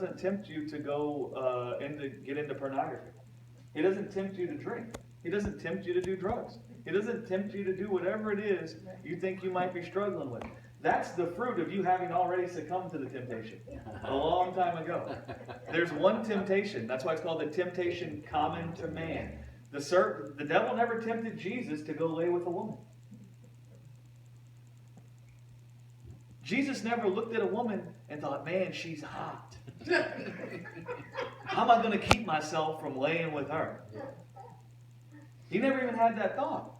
doesn't tempt you to go get into pornography. He doesn't tempt you to drink. He doesn't tempt you to do drugs. He doesn't tempt you to do whatever it is you think you might be struggling with. That's the fruit of you having already succumbed to the temptation a long time ago. There's one temptation. That's why it's called the temptation common to man. The devil never tempted Jesus to go lay with a woman. Jesus never looked at a woman and thought, man, she's hot. How am I going to keep myself from laying with her? He never even had that thought.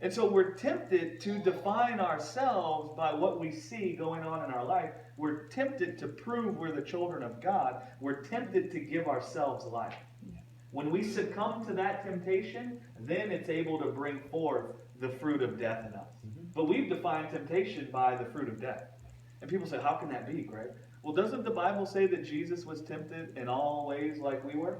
And so we're tempted to define ourselves by what we see going on in our life. We're tempted to prove we're the children of God. We're tempted to give ourselves life. When we succumb to that temptation, then it's able to bring forth the fruit of death in us. But we've defined temptation by the fruit of death. And people say, how can that be, Greg? Well, doesn't the Bible say that Jesus was tempted in all ways like we were?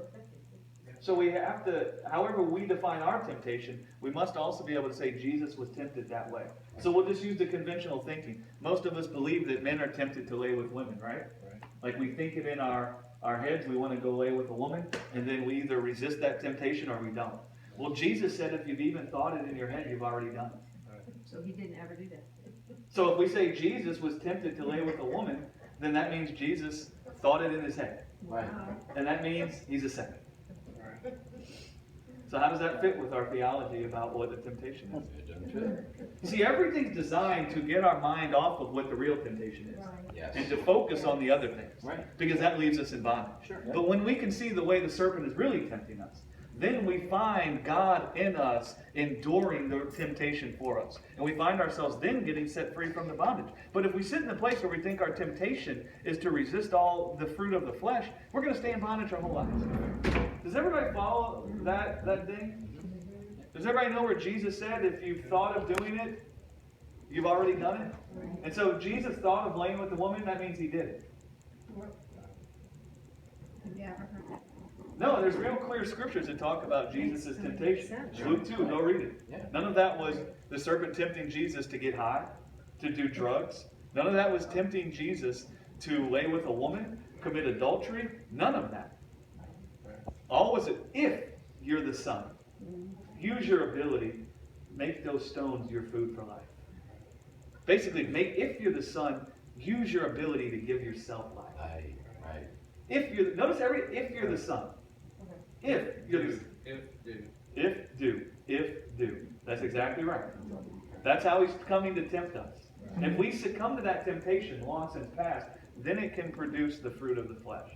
So we have to, however we define our temptation, we must also be able to say Jesus was tempted that way. So we'll just use the conventional thinking. Most of us believe that men are tempted to lay with women, right? Like we think it in our heads, we want to go lay with a woman, and then we either resist that temptation or we don't. Well, Jesus said if you've even thought it in your head, you've already done it. So he didn't ever do that. So if we say Jesus was tempted to lay with a woman, then that means Jesus thought it in his head. Right. And that means he's a saint. So how does that fit with our theology about what the temptation is? You see, everything's designed to get our mind off of what the real temptation is. Yes. And to focus on the other things. Right. Because that leaves us in bondage. Sure. But when we can see the way the serpent is really tempting us, then we find God in us enduring the temptation for us. And we find ourselves then getting set free from the bondage. But if we sit in a place where we think our temptation is to resist all the fruit of the flesh, we're going to stay in bondage our whole lives. Does everybody follow that thing? Does everybody know where Jesus said, if you've thought of doing it, you've already done it? And so if Jesus thought of laying with the woman, that means he did it. Yeah. No, there's real clear scriptures that talk about Jesus' temptation. Luke 2, go read it. None of that was the serpent tempting Jesus to get high, to do drugs. None of that was tempting Jesus to lay with a woman, commit adultery. None of that. All was it, if you're the Son, use your ability, make those stones your food for life. Basically, if you're the Son, use your ability to give yourself life. Right. If you're the Son. If you're the If do. That's exactly right. That's how he's coming to tempt us. If we succumb to that temptation long since past, then it can produce the fruit of the flesh.